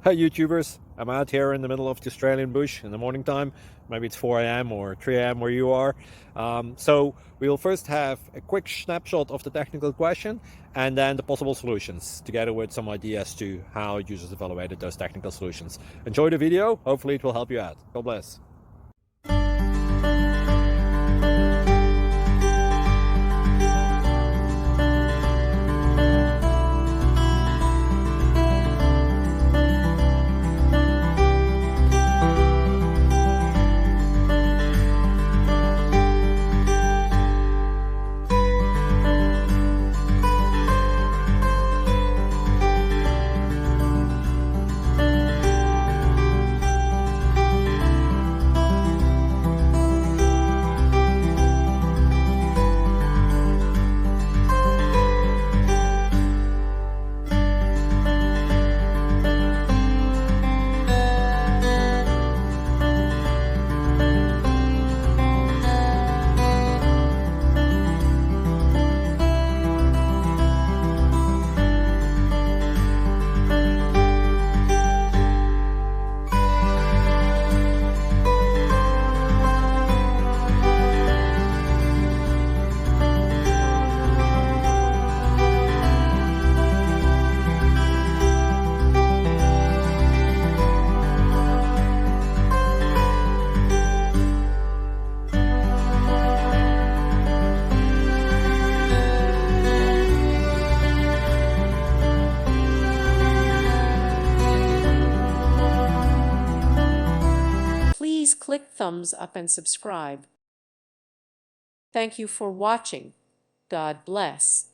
Hi YouTubers, I'm out here in the middle of the Australian bush in the morning time. Maybe it's 4 a.m. or 3 a.m. where you are. So we'll first have a quick snapshot of the technical question and then the possible solutions, together with some ideas to how users evaluated those technical solutions. Enjoy the video, hopefully it will help you out. God bless. Please click thumbs up and subscribe. Thank you for watching. God bless.